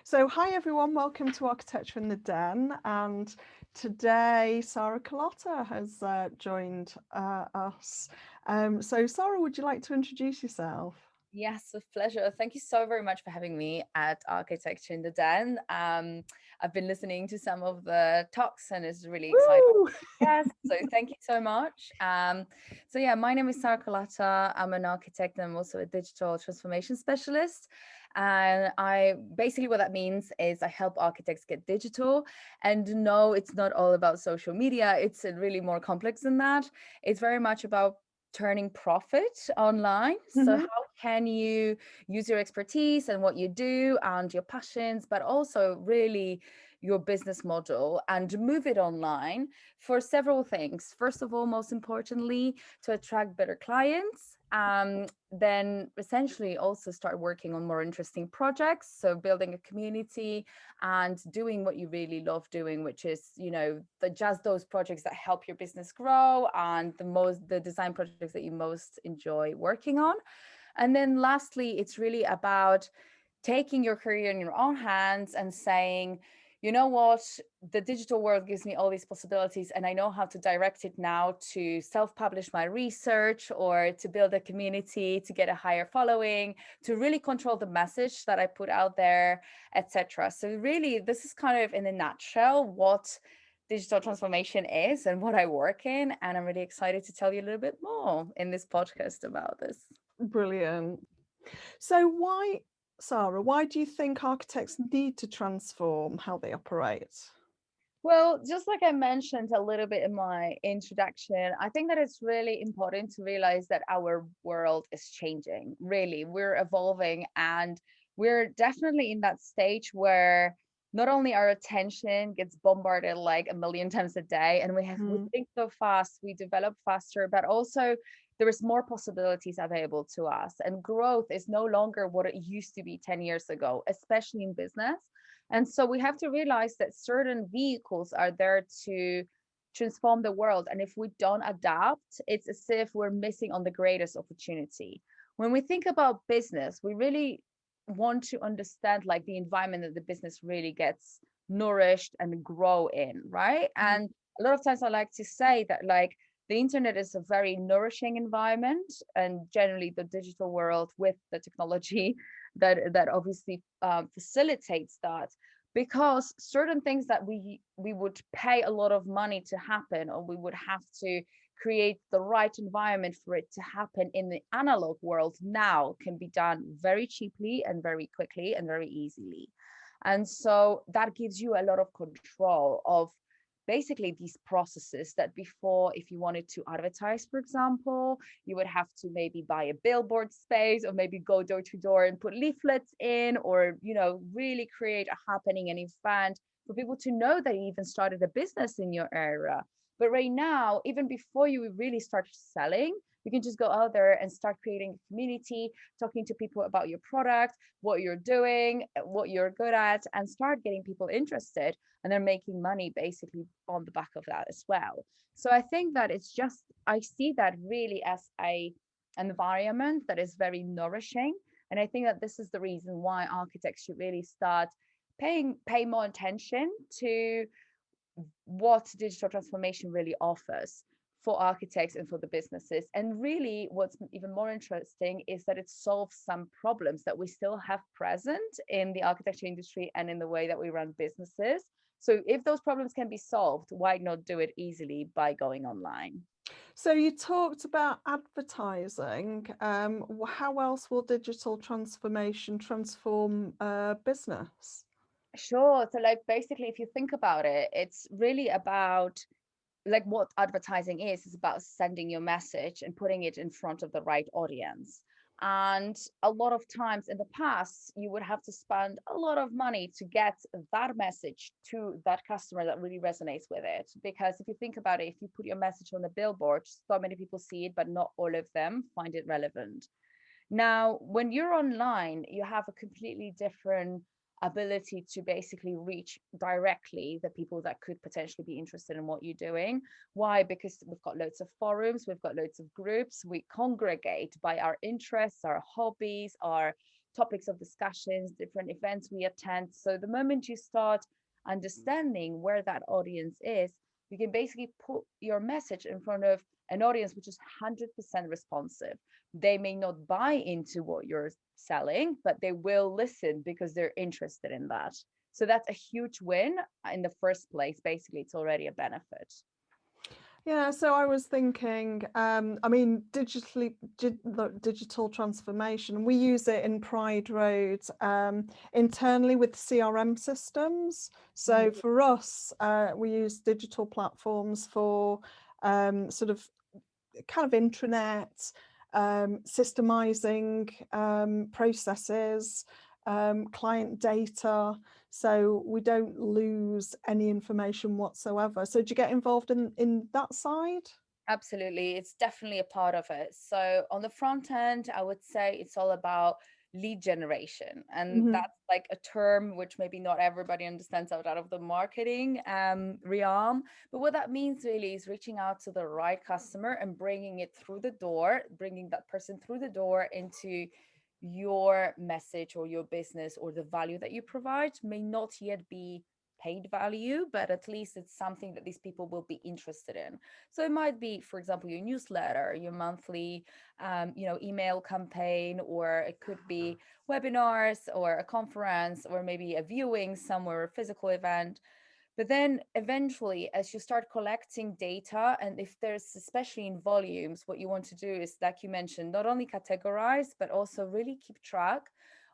So hi everyone, welcome to Architecture in the Den, and today Sara Kolata has joined us. So Sara, would you like to introduce yourself? Yes, with pleasure. Thank you so very much for having me at Architecture in the Den. I've been listening to some of the talks and it's really exciting. Woo! Yes, so thank you so much. So yeah, my name is Sara Kolata. I'm an architect and I'm also a digital transformation specialist. And I basically what that means is I help architects get digital. And no, it's not all about social media. It's really more complex than that. It's very much about turning profit online. So Mhm. how can you use your expertise and what you do and your passions, but also really your business model and move it online for several things. First of all, most importantly, to attract better clients. Then essentially also start working on more interesting projects. So building a community and doing what you really love doing, which is, just those projects that help your business grow and the design projects that you most enjoy working on. And then lastly, it's really about taking your career in your own hands and saying, you know what, the digital world gives me all these possibilities, and I know how to direct it now to self-publish my research or to build a community, to get a higher following, to really control the message that I put out there, etc. So really, this is kind of in a nutshell what digital transformation is and what I work in. And I'm really excited to tell you a little bit more in this podcast about this. Brilliant. So Sara, why do you think architects need to transform how they operate? Well, just like I mentioned a little bit in my introduction, I think that it's really important to realize that our world is changing. Really, we're evolving and we're definitely in that stage where not only our attention gets bombarded like a million times a day and we Mm. think so fast, we develop faster, but also there is more possibilities available to us, and growth is no longer what it used to be 10 years ago, especially in business. And so we have to realize that certain vehicles are there to transform the world. And if we don't adapt, it's as if we're missing on the greatest opportunity. When we think about business, we really want to understand like the environment that the business really gets nourished and grow in, right? And a lot of times I like to say that like the internet is a very nourishing environment, and generally the digital world with the technology that obviously facilitates that, because certain things that we would pay a lot of money to happen, or we would have to create the right environment for it to happen in the analog world, now can be done very cheaply and very quickly and very easily. And so that gives you a lot of control of basically these processes that before, if you wanted to advertise, for example, you would have to maybe buy a billboard space or maybe go door to door and put leaflets in, or really create a happening and event for people to know that you even started a business in your area. But right now, even before you really start selling, you can just go out there and start creating a community, talking to people about your product, what you're doing, what you're good at, and start getting people interested, and they're making money basically on the back of that as well. So I think that it's just, I see that really as a environment that is very nourishing. And I think that this is the reason why architects should really start pay more attention to what digital transformation really offers for architects and for the businesses. And really, what's even more interesting is that it solves some problems that we still have present in the architecture industry and in the way that we run businesses. So if those problems can be solved, why not do it easily by going online? So you talked about advertising. How else will digital transformation transform business? Sure. So, like, basically, if you think about it, it's really about like what advertising is about sending your message and putting it in front of the right audience. And a lot of times in the past, you would have to spend a lot of money to get that message to that customer that really resonates with it. Because if you think about it, if you put your message on the billboard, so many people see it, but not all of them find it relevant. Now, when you're online, you have a completely different ability to basically reach directly the people that could potentially be interested in what you're doing. Why? Because we've got loads of forums, we've got loads of groups, we congregate by our interests, our hobbies, our topics of discussions, different events we attend. So the moment you start understanding where that audience is, you can basically put your message in front of an audience which is 100% responsive. They may not buy into what you're selling, but they will listen because they're interested in that. So that's a huge win in the first place. Basically, it's already a benefit. Yeah, so I was thinking, I mean, digital transformation, we use it in Pride Road internally with CRM systems. So for us, we use digital platforms for sort of kind of intranet, systemizing processes, client data, so we don't lose any information whatsoever. So do you get involved in that side? Absolutely. It's definitely a part of it. So on the front end, I would say it's all about lead generation. And that's like a term which maybe not everybody understands out of the marketing realm. But what that means really is reaching out to the right customer and bringing it through the door, bringing that person through the door into your message or your business, or the value that you provide may not yet be paid value, but at least it's something that these people will be interested in. So it might be, for example, your newsletter, your monthly, email campaign, or it could be webinars or a conference, or maybe a viewing somewhere, a physical event. But then eventually, as you start collecting data, and if there's, especially in volumes, what you want to do is, like you mentioned, not only categorize, but also really keep track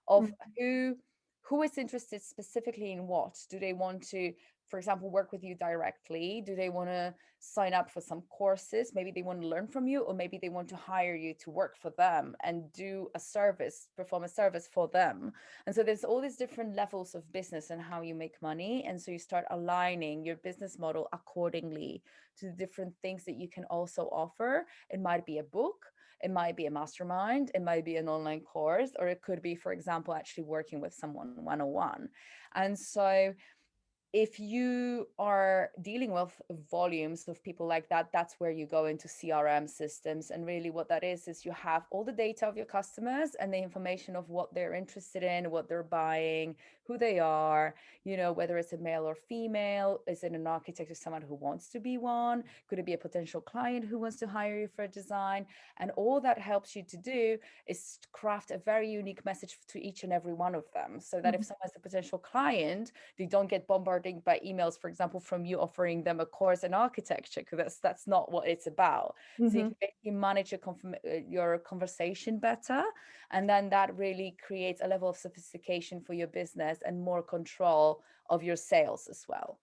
of who is interested specifically in what. Do they want to, for example, work with you directly? Do they want to sign up for some courses? Maybe they want to learn from you, or maybe they want to hire you to work for them and do a service, perform a service for them. And so there's all these different levels of business and how you make money. And so you start aligning your business model accordingly to the different things that you can also offer. It might be a book, it might be a mastermind, it might be an online course, or it could be, for example, actually working with someone one-on-one. And so if you are dealing with volumes of people like that, that's where you go into CRM systems. And really what that is you have all the data of your customers and the information of what they're interested in, what they're buying, who they are, whether it's a male or female. Is it an architect or someone who wants to be one? Could it be a potential client who wants to hire you for a design? And all that helps you to do is craft a very unique message to each and every one of them, so that if someone's a potential client, they don't get bombarded by emails, for example, from you offering them a course in architecture, because that's not what it's about. So you can basically manage your conversation better, and then that really creates a level of sophistication for your business and more control of your sales as well.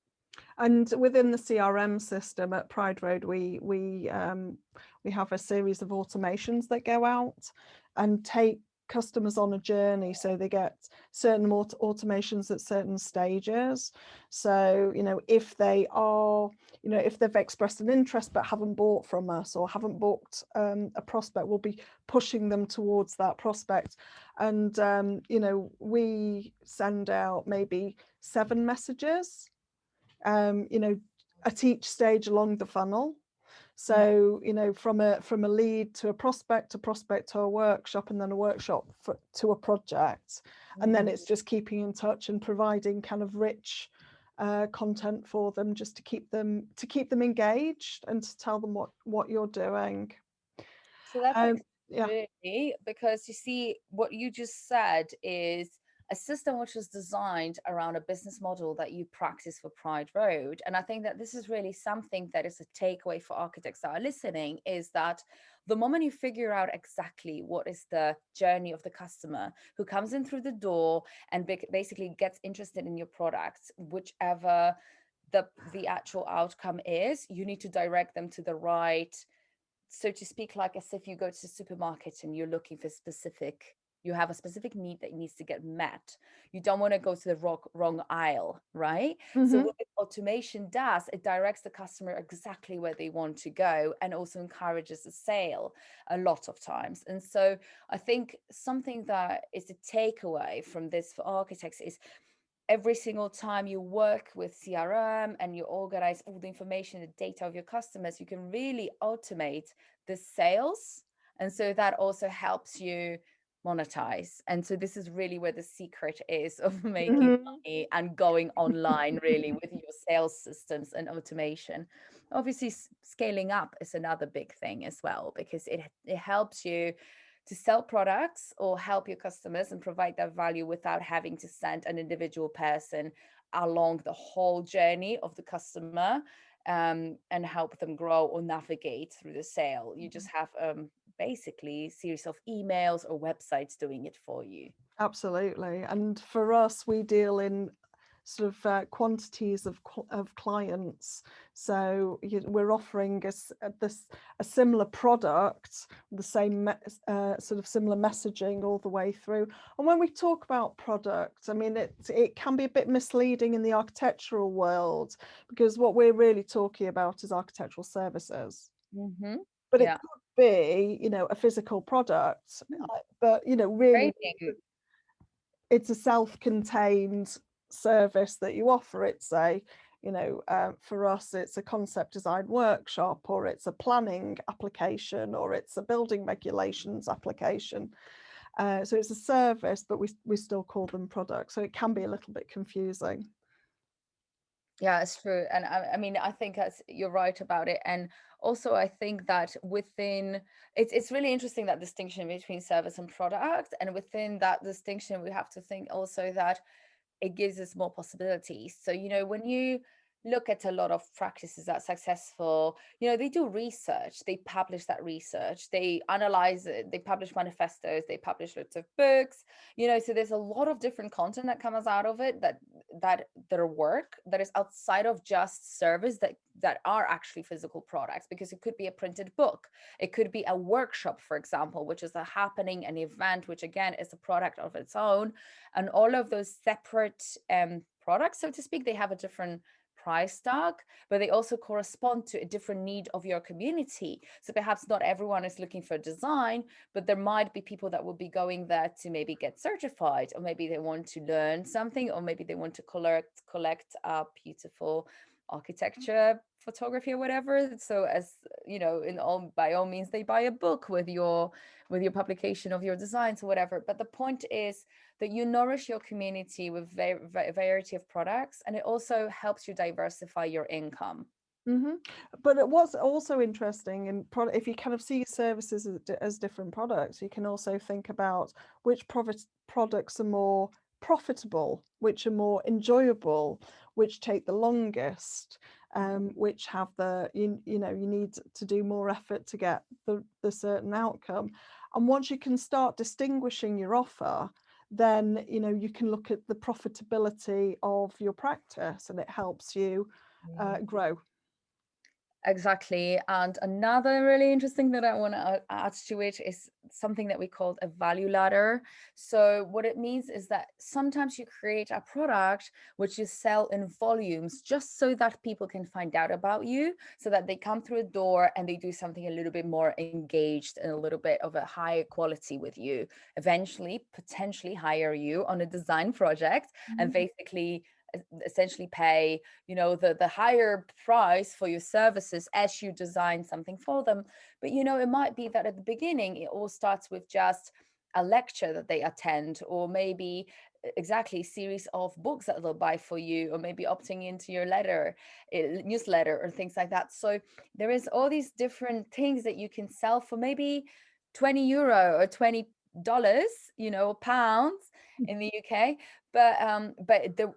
And within the CRM system at Pride Road, we have a series of automations that go out and take customers on a journey, so they get certain automations at certain stages. So if they are, if they've expressed an interest but haven't bought from us, or haven't booked a prospect, we'll be pushing them towards that prospect. And we send out maybe 7 messages at each stage along the funnel. So from a lead to a prospect to a workshop, and then a workshop to a project. And then it's just keeping in touch and providing kind of rich content for them, just to keep them engaged and to tell them what you're doing. So that's really, because you see, what you just said is a system which is designed around a business model that you practice for Pride Road. And I think that this is really something that is a takeaway for architects that are listening, is that the moment you figure out exactly what is the journey of the customer who comes in through the door and basically gets interested in your products, whichever the actual outcome is, you need to direct them to the right, so to speak, like as if you go to the supermarket and you're looking for you have a specific need that needs to get met. You don't want to go to the wrong aisle, right? So what automation does, it directs the customer exactly where they want to go, and also encourages a sale a lot of times. And so I think something that is a takeaway from this for architects is, every single time you work with CRM and you organize all the information, the data of your customers, you can really automate the sales. And so that also helps you monetize. And so this is really where the secret is of making Mhm. money and going online really with your sales systems and automation. Obviously, scaling up is another big thing as well, because it helps you to sell products or help your customers and provide that value without having to send an individual person along the whole journey of the customer, and help them grow or navigate through the sale. You just have basically a series of emails or websites doing it for you. Absolutely. And for us, we deal in sort of quantities of clients. So we're offering a similar product, the same sort of similar messaging all the way through. And when we talk about product, I mean, it can be a bit misleading in the architectural world, because what we're really talking about is architectural services. Mm-hmm. But it Yeah. could be, a physical product, but, really Trading. it's a self-contained service that you offer. It's for us, it's a concept design workshop, or it's a planning application, or it's a building regulations application. So it's a service, but we still call them products. So it can be a little bit confusing. Yeah, it's true. And I mean, I think you're right about it. And also, I think that within it's really interesting, that distinction between service and product. And within that distinction, we have to think also that it gives us more possibilities. So, when you look at a lot of practices that are successful, they do research, they publish that research, they analyze it, they publish manifestos, they publish lots of books, so there's a lot of different content that comes out of it, that their work that is outside of just service, that are actually physical products, because it could be a printed book, it could be a workshop, for example, which is a happening, an event, which again is a product of its own. And all of those separate products, so to speak, they have a different price tag, but they also correspond to a different need of your community. So perhaps not everyone is looking for design, but there might be people that will be going there to maybe get certified, or maybe they want to learn something, or maybe they want to collect beautiful architecture, photography, or whatever. So as by all means, they buy a book with your publication of your designs or whatever. But the point is that you nourish your community with a variety of products, and it also helps you diversify your income. Mm-hmm. But it was also interesting in if you kind of see services as different products, you can also think about which products are more profitable, which are more enjoyable, which take the longest, which have you need to do more effort to get the certain outcome. And once you can start distinguishing your offer, then you can look at the profitability of your practice, and it helps you grow. Exactly. And another really interesting that I want to add to it is something that we call a value ladder. So what it means is that sometimes you create a product which you sell in volumes, just so that people can find out about you, so that they come through a door and they do something a little bit more engaged and a little bit of a higher quality with you, eventually potentially hire you on a design project, and basically essentially pay the higher price for your services as you design something for them. But it might be that at the beginning it all starts with just a lecture that they attend, or maybe exactly a series of books that they'll buy for you, or maybe opting into your newsletter or things like that. So there is all these different things that you can sell for maybe €20 or $20, pounds in the UK, but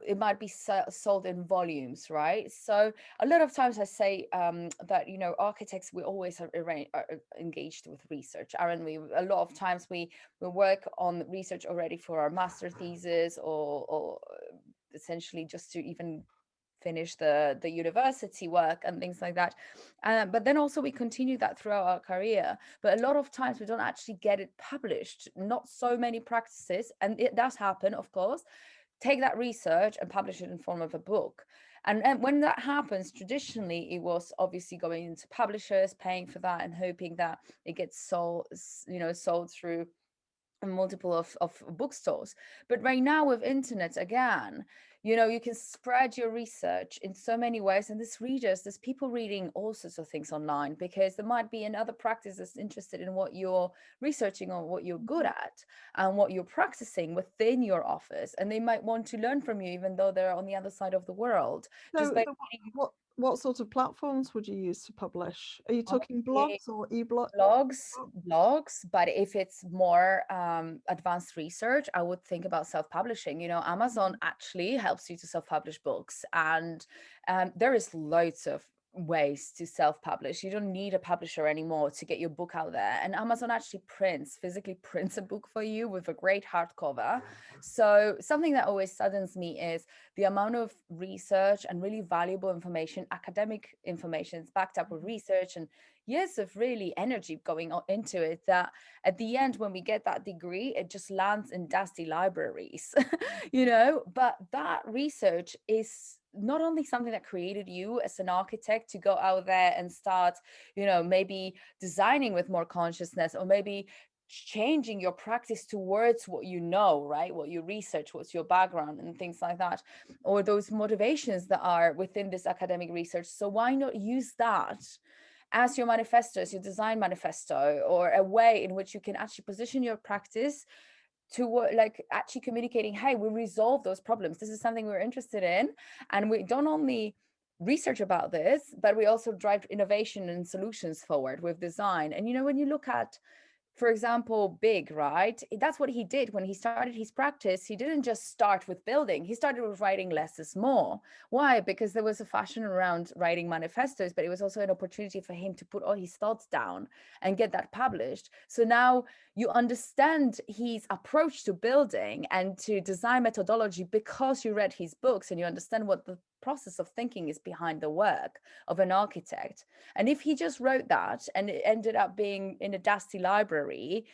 it might be sold in volumes, right? So a lot of times I say that architects, we always are engaged with research, aren't we? A lot of times we work on research already for our master thesis, or essentially just to even finish the university work and things like that, but then also we continue that throughout our career. But a lot of times we don't actually get it published. Not so many practices, and it does happen, of course, take that research and publish it in form of a book. And when that happens, traditionally it was obviously going into publishers, paying for that, and hoping that it gets sold through a multiple of bookstores. But right now with internet, again, You know, you can spread your research in so many ways. And there's people reading all sorts of things online, because there might be another practice that's interested in what you're researching or what you're good at and what you're practicing within your office. And they might want to learn from you, even though they're on the other side of the world, just So, by so reading. what sort of platforms would you use to publish? Are you talking Honestly, blogs or e-blog? blogs, but if it's more advanced research, I would think about self-publishing. You know, Amazon actually helps you to self-publish books, and there is loads of ways to self-publish. You don't need a publisher anymore to get your book out there, and Amazon actually physically prints a book for you with a great hardcover. So something that always saddens me is the amount of research and really valuable information, academic information, is backed up with research and years of really energy going into it, that at the end, when we get that degree, it just lands in dusty libraries. You know, but that research is not only something that created you as an architect to go out there and start, you know, maybe designing with more consciousness, or maybe changing your practice towards what you know, right? What you research, what's your background and things like that, or those motivations that are within this academic research. So why not use that as your manifesto, as your design manifesto, or a way in which you can actually position your practice to like actually communicating, hey, we resolve those problems. This is something we're interested in. And we don't only research about this, but we also drive innovation and solutions forward with design. And, you know, when you look at, for example, Big, right? That's what he did when he started his practice. He didn't just start with building. He started with writing less is more. Why? Because there was a fashion around writing manifestos, but it was also an opportunity for him to put all his thoughts down and get that published. So now you understand his approach to building and to design methodology because you read his books, and you understand what the process of thinking is behind the work of an architect. And if he just wrote that and it ended up being in a dusty library,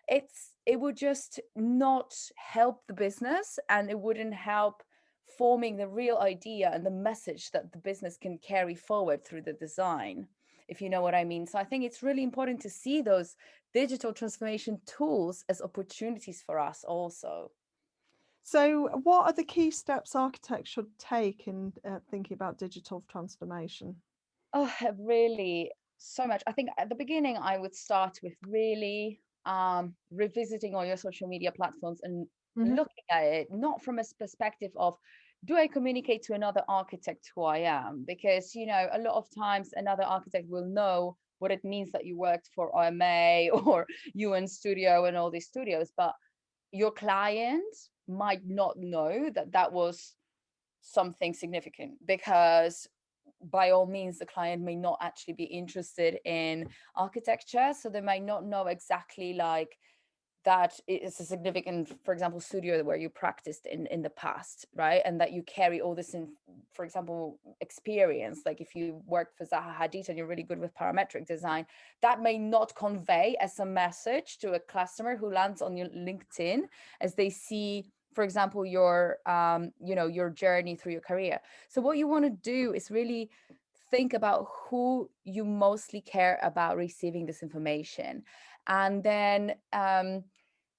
it would just not help the business, and it wouldn't help forming the real idea and the message that the business can carry forward through the design, if you know what I mean. So I think it's really important to see those digital transformation tools as opportunities for us also. So, what are the key steps architects should take in thinking about digital transformation? Oh, really so much. I think at the beginning, I would start with really revisiting all your social media platforms and Hmm. looking at it, not from a perspective of, do I communicate to another architect who I am? Because, you know, a lot of times another architect will know what it means that you worked for OMA or UN Studio and all these studios, but your client might not know that that was something significant, because by all means the client may not actually be interested in architecture, so they might not know exactly like that it's a significant, for example, studio where you practiced in the past, right? And that you carry all this in, for example, experience. Like if you worked for Zaha Hadid and you're really good with parametric design, that may not convey as a message to a customer who lands on your LinkedIn as they see, for example, your you know, your journey through your career. So what you want to do is really think about who you mostly care about receiving this information, and then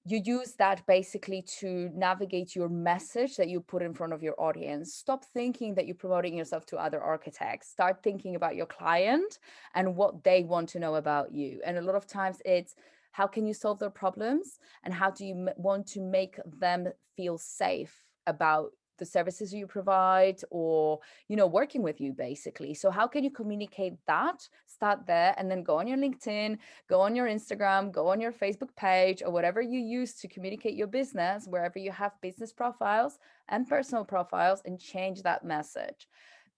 you use that basically to navigate your message that you put in front of your audience. Stop thinking that you're promoting yourself to other architects. Start thinking about your client and what they want to know about you. And a lot of times it's, how can you solve their problems, and how do you want to make them feel safe about the services you provide, or, you know, working with you basically. So how can you communicate that? Start there, and then go on your LinkedIn, go on your Instagram, go on your Facebook page, or whatever you use to communicate your business, wherever you have business profiles and personal profiles, and change that message.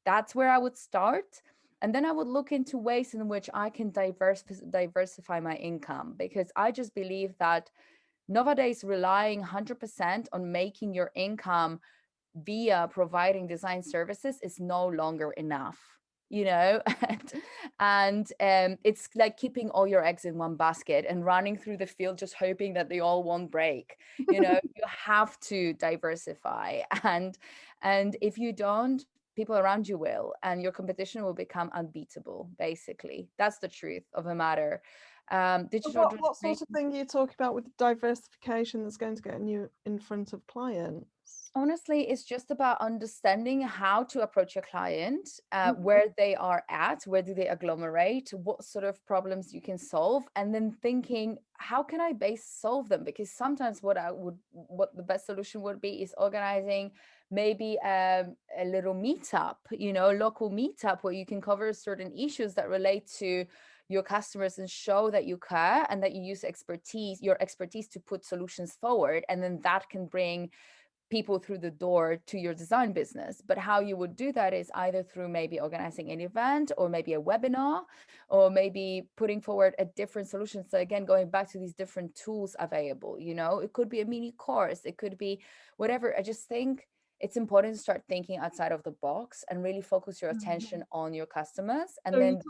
That's where I would start. And then I would look into ways in which I can diversify my income, because I just believe that nowadays relying 100% on making your income via providing design services is no longer enough, you know. And it's like keeping all your eggs in one basket and running through the field just hoping that they all won't break. You know, you have to diversify, and if you don't, people around you will, and your competition will become unbeatable. Basically, that's the truth of the matter. Digital What sort of transformation. thing are you talking about with diversification that's going to get you in front of clients? Honestly, it's just about understanding how to approach your client, Mhm. where they are at, where do they agglomerate, what sort of problems you can solve, and then thinking, how can I best solve them? Because sometimes what the best solution would be is organizing maybe a little meetup, local meetup where you can cover certain issues that relate to your customers and show that you care and that you use your expertise to put solutions forward, and then that can bring people through the door to your design business. But how you would do that is either through maybe organizing an event or maybe a webinar, or maybe putting forward a different solution. So again, going back to these different tools available, it could be a mini course, it could be whatever. I just think it's important to start thinking outside of the box and really focus your attention on your customers. So And then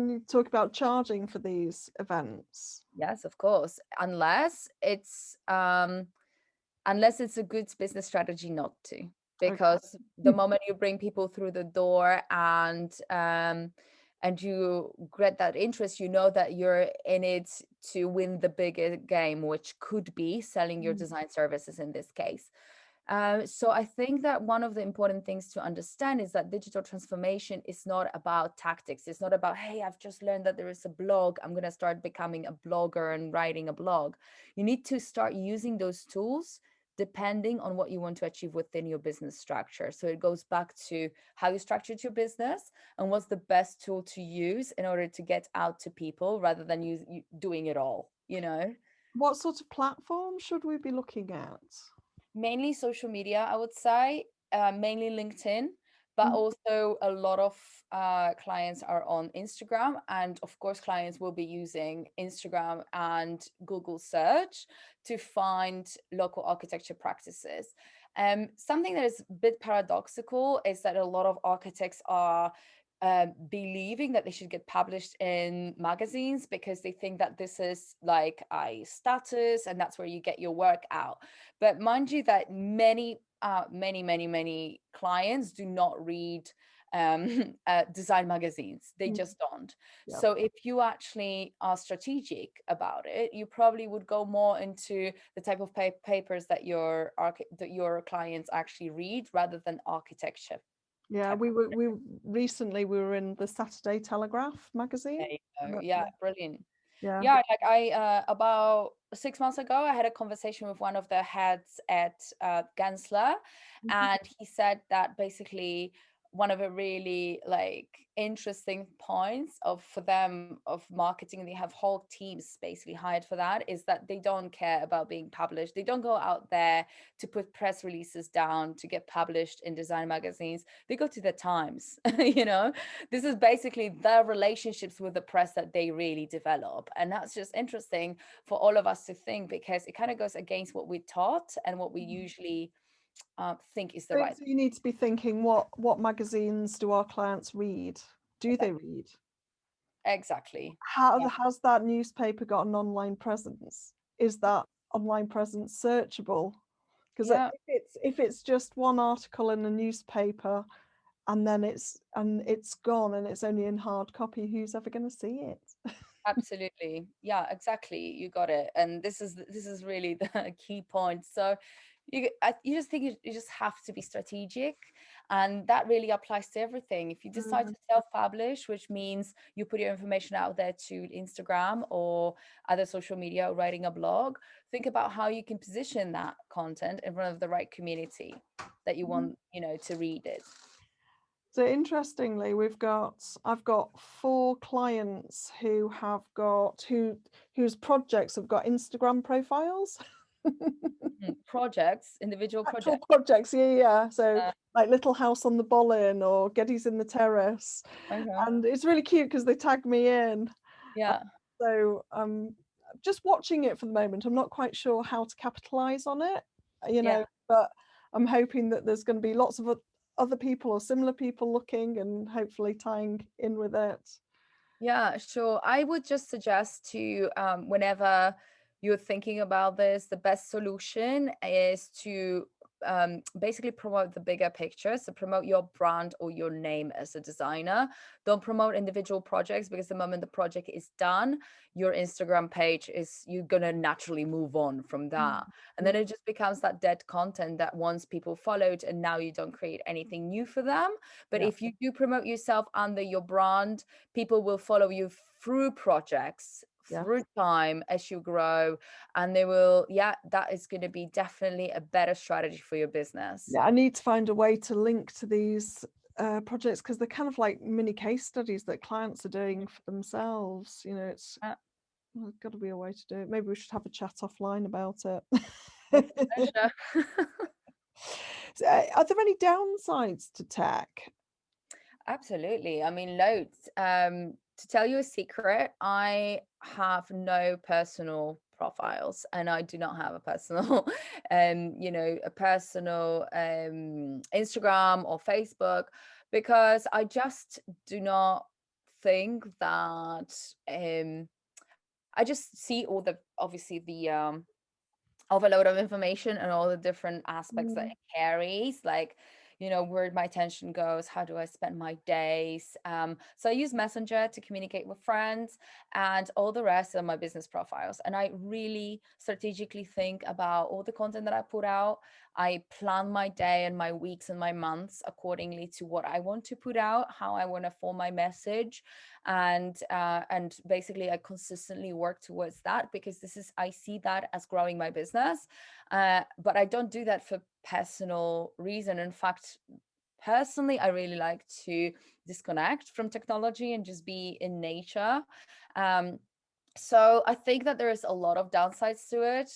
you talk about charging for these events. yes, of course, unless it's a good business strategy not to, Okay. because the moment you bring people through the door and you get that interest, that you're in it to win the bigger game, which could be selling your design services in this case. So I think that one of the important things to understand is that digital transformation is not about tactics. It's not about, hey, I've just learned that there is a blog, I'm going to start becoming a blogger and writing a blog. You need to start using those tools depending on what you want to achieve within your business structure. So it goes back to how you structured your business and what's the best tool to use in order to get out to people rather than you doing it all, What sort of platform should we be looking at? Mainly social media, I would say, mainly LinkedIn, but Mhm. also a lot of clients are on Instagram. And of course, clients will be using Instagram and Google search to find local architecture practices. Something that is a bit paradoxical is that a lot of architects are believing that they should get published in magazines because they think that this is like a status and that's where you get your work out. But mind you that many clients do not read design magazines. They Mm. just don't. Yeah. So if you actually are strategic about it, you probably would go more into the type of papers that your clients actually read rather than architecture Yeah, type. we recently we were in the Saturday Telegraph There magazine. you I go. don't Yeah, know. brilliant. Yeah. Yeah, like I about 6 months ago, I had a conversation with one of the heads at Gensler, Mhm. and he said that basically one of the really like interesting points of for them of marketing, and they have whole teams basically hired for that, is that they don't care about being published. They don't go out there to put press releases down to get published in design magazines. They go to the Times, this is basically the relationships with the press that they really develop. And that's just interesting for all of us to think, because it kind of goes against what we're taught and what we usually think is the So right. so you need to be thinking, what magazines do our clients read? Do they read? Exactly. How Yeah. has that newspaper got an online presence? Is that online presence searchable? Because Yeah, if it's just one article in a newspaper and then it's gone and it's only in hard copy, who's ever going to see it? absolutely. Yeah, exactly. You got it. And this is really the key point. So you just think you just have to be strategic, and that really applies to everything. If you decide Mm. to self-publish, which means you put your information out there to Instagram or other social media or writing a blog, think about how you can position that content in front of the right community that you want, to read it. So interestingly, I've got 4 clients whose projects have got Instagram profiles. Projects, individual Actual projects. projects, yeah, yeah. So Uh, like Little House on the Bollin or Geddes in the Terrace. okay. And it's really cute because they tag me in. Yeah. So just watching it for the moment. I'm not quite sure how to capitalize on it, Yeah. but I'm hoping that there's going to be lots of other people or similar people looking and hopefully tying in with it. Yeah, sure. I would just suggest to, whenever you're thinking about this, the best solution is to basically promote the bigger picture. So promote your brand or your name as a designer. Don't promote individual projects, because the moment the project is done, your Instagram page is, you're gonna naturally move on from that. And then it just becomes that dead content that once people followed, and now you don't create anything new for them. But if you do promote yourself under your brand, people will follow you through projects, through time, as you grow, and they will, that is going to be definitely a better strategy for your business. I need to find a way to link to these projects, because they're kind of like mini case studies that clients are doing for themselves. You know, it's there's got to be a way to do it. Maybe we should have a chat offline about it. With pleasure. So, are there any downsides to tech? Absolutely. I mean, loads. To tell you a secret, I have no personal profiles, and I do not have a personal, a personal Instagram or Facebook, because I just do not think that. I just see all the, obviously the overload of information and all the different aspects that it carries, like, where my attention goes, how do I spend my days. So I use Messenger to communicate with friends, and all the rest are my business profiles. And I really strategically think about all the content that I put out. I plan my day and my weeks and my months accordingly to what I want to put out, how I want to form my message, and basically I consistently work towards that, because I see that as growing my business. But I don't do that for personal reason. In fact, personally, I really like to disconnect from technology and just be in nature. So I think that there is a lot of downsides to it,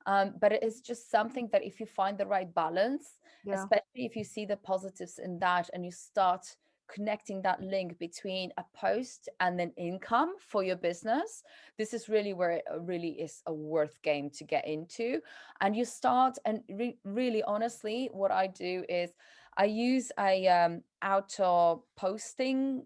but it is just something that if you find the right balance, especially if you see the positives in that, and you start connecting that link between a post and then income for your business, this is really where it really is a worth game to get into. And you start, and really honestly, what I do is I use a outdoor posting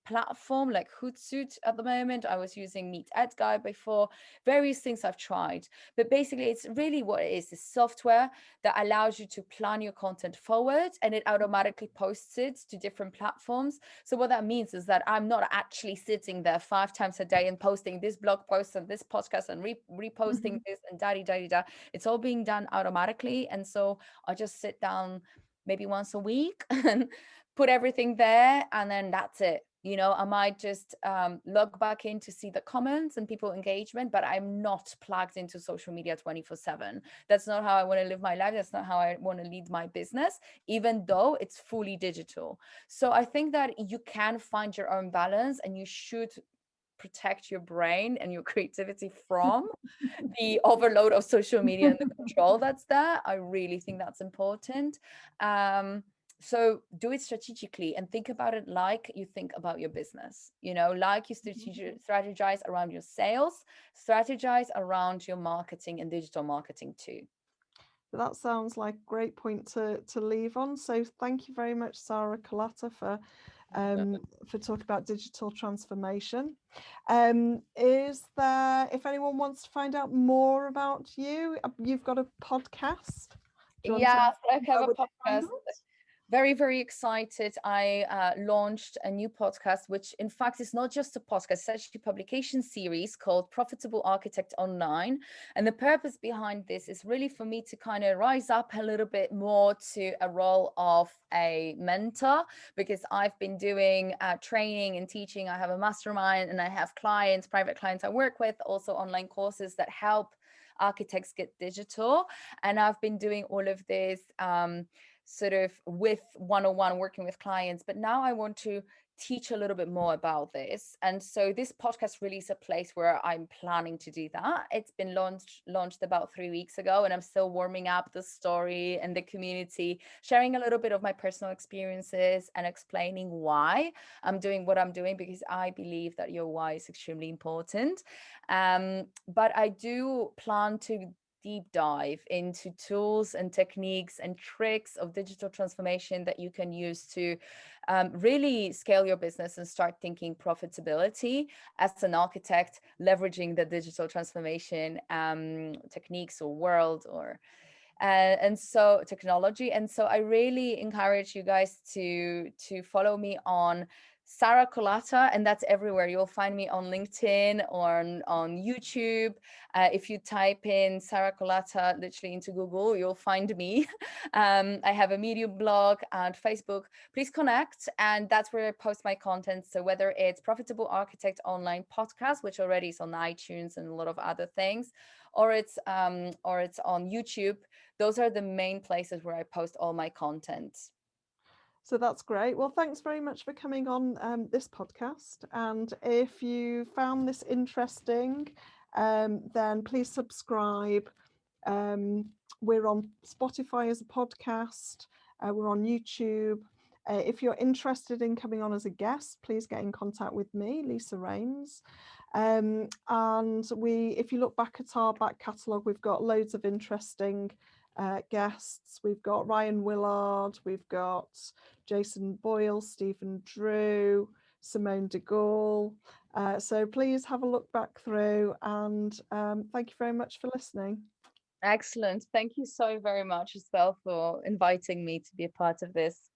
platform like Hootsuite at the moment. I was using Meet Guy before, various things I've tried. But basically, it's really what it is software that allows you to plan your content forward, and it automatically posts it to different platforms. So what that means is that I'm not actually sitting there 5 times a day and posting this blog post and this podcast and reposting this and da-di-da-di-da. It's all being done automatically. And so I just sit down maybe once a week and put everything there, and then that's it. I might just log back in to see the comments and people engagement, but I'm not plugged into social media 24/7. That's not how I want to live my life. That's not how I want to lead my business, even though it's fully digital. So I think that you can find your own balance, and you should protect your brain and your creativity from the overload of social media and the control that's there. I really think that's important. So do it strategically, and think about it like you think about your business, like you strategize around your sales, strategize around your marketing and digital marketing too. That sounds like a great point to leave on. So thank you very much, Sara Kolata, for talking about digital transformation. Is there, if anyone wants to find out more about you, you've got a podcast? Yes, I have a podcast. Very, very excited. I launched a new podcast, which in fact is not just a podcast, it's actually a publication series called Profitable Architect Online. And the purpose behind this is really for me to kind of rise up a little bit more to a role of a mentor, because I've been doing training and teaching. I have a mastermind, and I have clients, private clients I work with, also online courses that help architects get digital. And I've been doing all of this sort of with one-on-one working with clients, but now I want to teach a little bit more about this. And so this podcast really is a place where I'm planning to do that. It's been launched about 3 weeks ago, and I'm still warming up the story and the community, sharing a little bit of my personal experiences and explaining why I'm doing what I'm doing, because I believe that your why is extremely important. But I do plan to deep dive into tools and techniques and tricks of digital transformation that you can use to really scale your business and start thinking profitability as an architect, leveraging the digital transformation techniques or world or and so technology. And so I really encourage you guys to follow me on Sara Kolata, and that's everywhere. You'll find me on LinkedIn or on YouTube. If you type in Sara Kolata literally into Google, you'll find me. I have a Medium blog and Facebook. Please connect, and that's where I post my content. So whether it's Profitable Architect Online Podcast, which already is on iTunes and a lot of other things, or it's on YouTube, those are the main places where I post all my content. So that's great. Well, thanks very much for coming on this podcast. And if you found this interesting, then please subscribe. We're on Spotify as a podcast. We're on YouTube. If you're interested in coming on as a guest, please get in contact with me, Lisa Raynes. And if you look back at our back catalogue, we've got loads of interesting guests. We've got Ryan Willard, we've got Jason Boyle, Stephen Drew, Simone de Gaulle. So please have a look back through, and thank you very much for listening. Excellent. Thank you so very much as well for inviting me to be a part of this.